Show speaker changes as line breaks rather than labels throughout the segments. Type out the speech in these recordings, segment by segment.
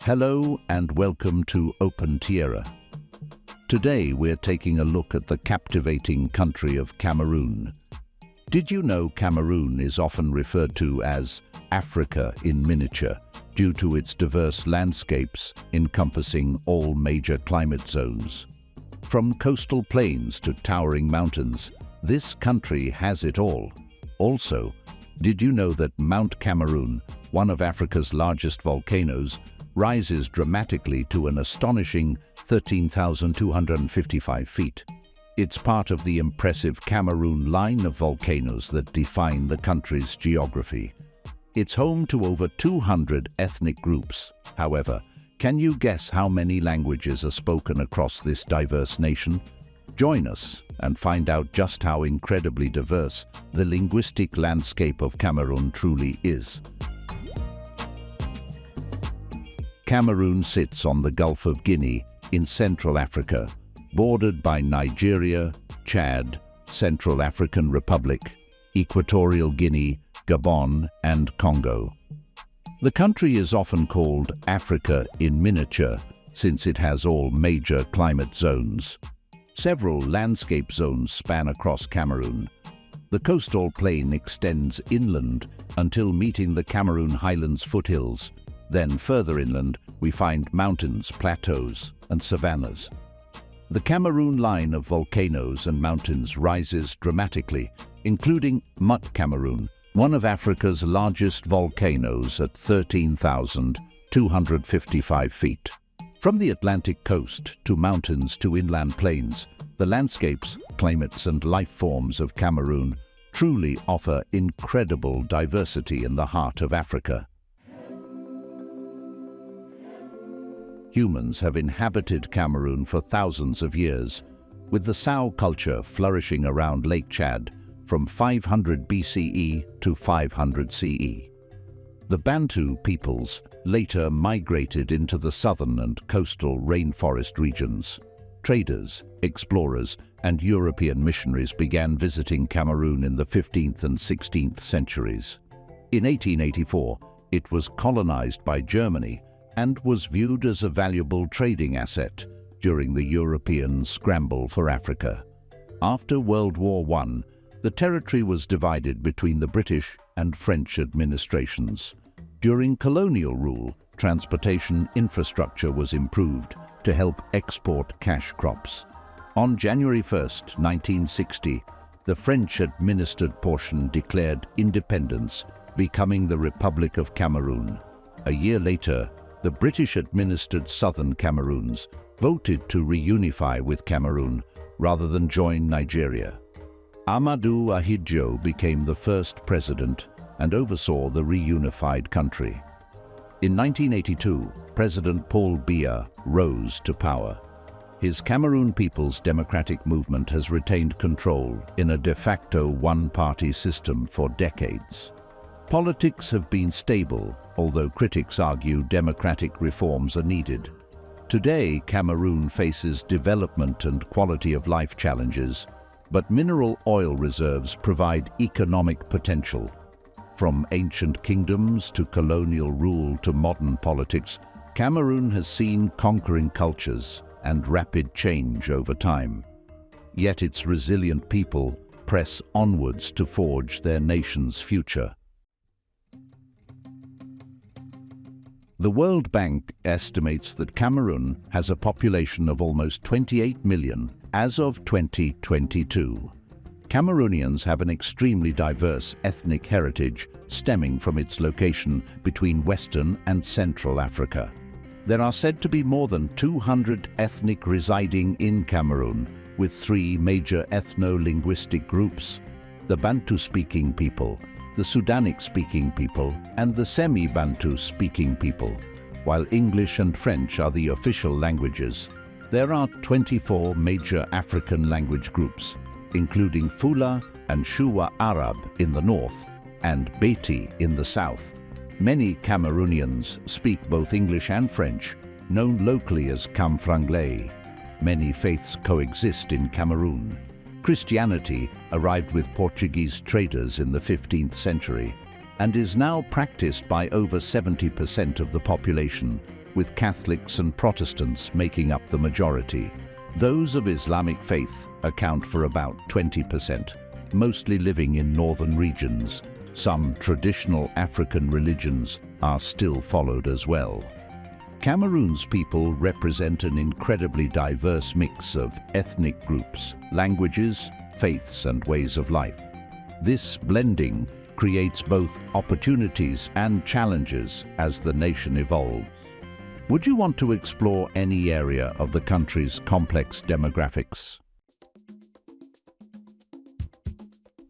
Hello and welcome to OpenTierra. Today we're taking a look at the captivating country of Cameroon. Did you know Cameroon is often referred to as Africa in miniature due to its diverse landscapes encompassing all major climate zones? From coastal plains to towering mountains, this country has it all. Also, did you know that Mount Cameroon, one of Africa's largest volcanoes, rises dramatically to an astonishing 13,255 feet? It's part of the impressive Cameroon line of volcanoes that define the country's geography. It's home to over 200 ethnic groups. However, can you guess how many languages are spoken across this diverse nation? Join us and find out just how incredibly diverse the linguistic landscape of Cameroon truly is. Cameroon sits on the Gulf of Guinea in Central Africa, bordered by Nigeria, Chad, Central African Republic, Equatorial Guinea, Gabon, and Congo. The country is often called Africa in miniature since it has all major climate zones. Several landscape zones span across Cameroon. The coastal plain extends inland until meeting the Cameroon Highlands foothills. Then further inland, we find mountains, plateaus, and savannas. The Cameroon line of volcanoes and mountains rises dramatically, including Mount Cameroon, one of Africa's largest volcanoes at 13,255 feet. From the Atlantic coast to mountains to inland plains, the landscapes, climates, and life forms of Cameroon truly offer incredible diversity in the heart of Africa. Humans have inhabited Cameroon for thousands of years, with the Sao culture flourishing around Lake Chad from 500 BCE to 500 CE. The Bantu peoples later migrated into the southern and coastal rainforest regions. Traders, explorers, and European missionaries began visiting Cameroon in the 15th and 16th centuries. In 1884, it was colonized by Germany and was viewed as a valuable trading asset during the European scramble for Africa. After World War I, the territory was divided between the British and French administrations. During colonial rule, transportation infrastructure was improved to help export cash crops. On January 1, 1960, the French-administered portion declared independence, becoming the Republic of Cameroon. A year later, the British-administered southern Cameroons voted to reunify with Cameroon rather than join Nigeria. Amadou Ahidjo became the first president and oversaw the reunified country. In 1982, President Paul Biya rose to power. His Cameroon People's Democratic Movement has retained control in a de facto one-party system for decades. Politics have been stable, although critics argue democratic reforms are needed. Today, Cameroon faces development and quality of life challenges, but mineral oil reserves provide economic potential. From ancient kingdoms to colonial rule to modern politics, Cameroon has seen conquering cultures and rapid change over time. Yet its resilient people press onwards to forge their nation's future. The World Bank estimates that Cameroon has a population of almost 28 million as of 2022. Cameroonians have an extremely diverse ethnic heritage stemming from its location between Western and Central Africa. There are said to be more than 200 ethnic residing in Cameroon, with three major ethno-linguistic groups: the Bantu-speaking people, the Sudanic-speaking people, and the Semi-Bantu-speaking people. While English and French are the official languages, there are 24 major African language groups, including Fula and Shuwa Arab in the north and Beti in the south. Many Cameroonians speak both English and French, known locally as Cam Franglais. Many faiths coexist in Cameroon. Christianity arrived with Portuguese traders in the 15th century and is now practiced by over 70% of the population, with Catholics and Protestants making up the majority. Those of Islamic faith account for about 20%, mostly living in northern regions. Some traditional African religions are still followed as well. Cameroon's people represent an incredibly diverse mix of ethnic groups, languages, faiths, and ways of life. This blending creates both opportunities and challenges as the nation evolves. Would you want to explore any area of the country's complex demographics?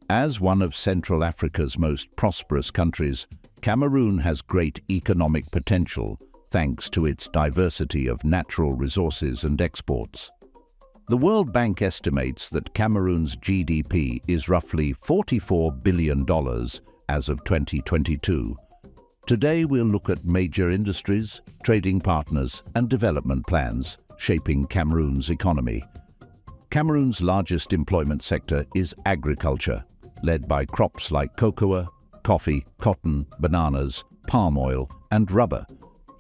As one of Central Africa's most prosperous countries, Cameroon has great economic potential thanks to its diversity of natural resources and exports. The World Bank estimates that Cameroon's GDP is roughly $44 billion as of 2022. Today we'll look at major industries, trading partners, and development plans shaping Cameroon's economy. Cameroon's largest employment sector is agriculture, led by crops like cocoa, coffee, cotton, bananas, palm oil, and rubber.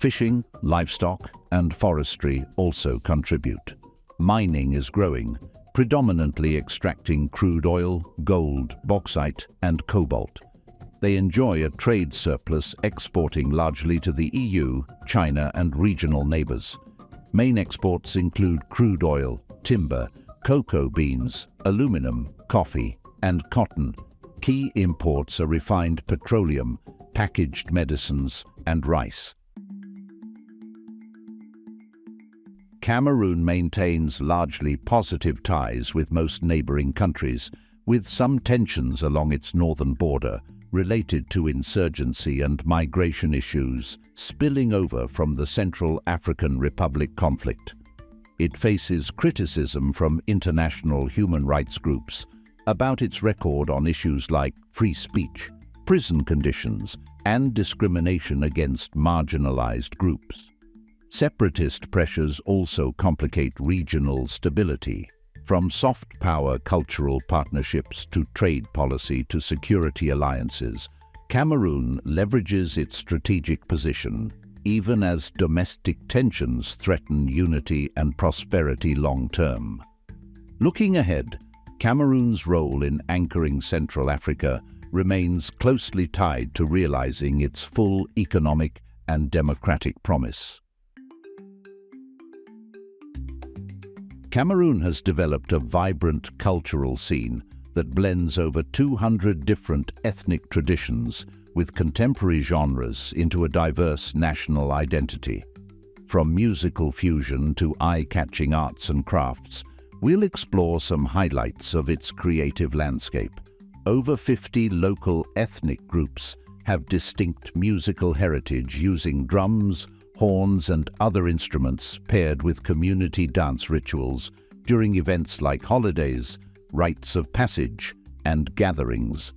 Fishing, livestock, and forestry also contribute. Mining is growing, predominantly extracting crude oil, gold, bauxite, and cobalt. They enjoy a trade surplus, exporting largely to the EU, China, and regional neighbors. Main exports include crude oil, timber, cocoa beans, aluminum, coffee, and cotton. Key imports are refined petroleum, packaged medicines, and rice. Cameroon maintains largely positive ties with most neighboring countries, with some tensions along its northern border related to insurgency and migration issues spilling over from the Central African Republic conflict. It faces criticism from international human rights groups about its record on issues like free speech, prison conditions, and discrimination against marginalized groups. Separatist pressures also complicate regional stability. From soft power cultural partnerships to trade policy to security alliances, Cameroon leverages its strategic position, even as domestic tensions threaten unity and prosperity long-term. Looking ahead, Cameroon's role in anchoring Central Africa remains closely tied to realizing its full economic and democratic promise. Cameroon has developed a vibrant cultural scene that blends over 200 different ethnic traditions with contemporary genres into a diverse national identity. From musical fusion to eye-catching arts and crafts, we'll explore some highlights of its creative landscape. Over 50 local ethnic groups have distinct musical heritage using drums, horns, and other instruments paired with community dance rituals during events like holidays, rites of passage, and gatherings.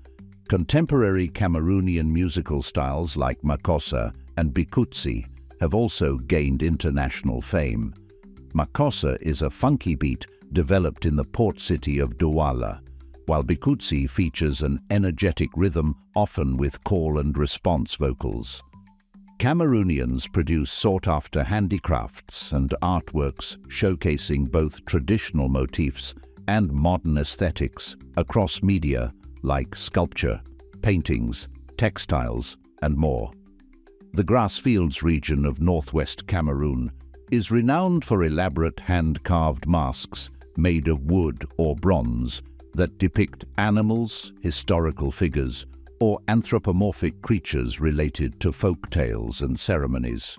Contemporary Cameroonian musical styles like makossa and bikutsi have also gained international fame. Makossa is a funky beat developed in the port city of Douala, while bikutsi features an energetic rhythm, often with call and response vocals. Cameroonians produce sought-after handicrafts and artworks showcasing both traditional motifs and modern aesthetics across media like sculpture, paintings, textiles, and more. The Grassfields region of northwest Cameroon is renowned for elaborate hand-carved masks made of wood or bronze that depict animals, historical figures, or anthropomorphic creatures related to folk tales and ceremonies.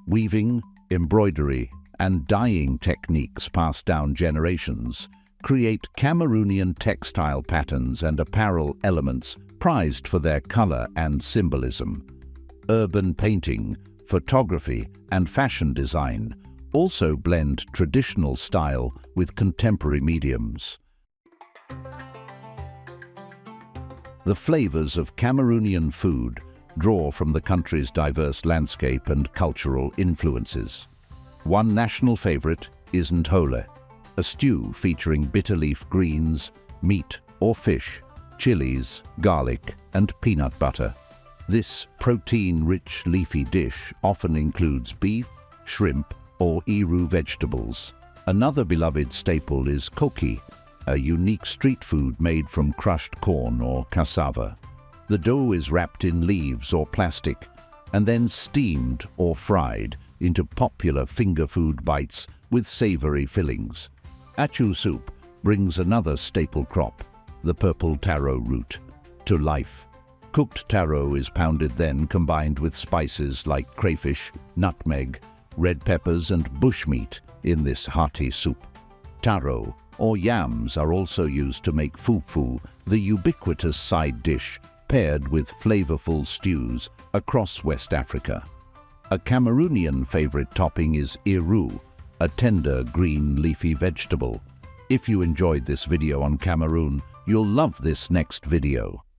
Weaving, embroidery, and dyeing techniques passed down generations create Cameroonian textile patterns and apparel elements prized for their color and symbolism. Urban painting, photography, and fashion design also blend traditional style with contemporary mediums. The flavors of Cameroonian food draw from the country's diverse landscape and cultural influences. One national favorite is ntole, a stew featuring bitter leaf greens, meat or fish, chilies, garlic, and peanut butter. This protein-rich leafy dish often includes beef, shrimp, or iru vegetables. Another beloved staple is koki, a unique street food made from crushed corn or cassava. The dough is wrapped in leaves or plastic and then steamed or fried into popular finger food bites with savory fillings. Achu soup brings another staple crop, the purple taro root, to life. Cooked taro is pounded, then combined with spices like crayfish, nutmeg, red peppers and bushmeat in this hearty soup. Taro or yams are also used to make fufu, the ubiquitous side dish paired with flavorful stews across West Africa. A Cameroonian favorite topping is iru, a tender green leafy vegetable. If you enjoyed this video on Cameroon, you'll love this next video.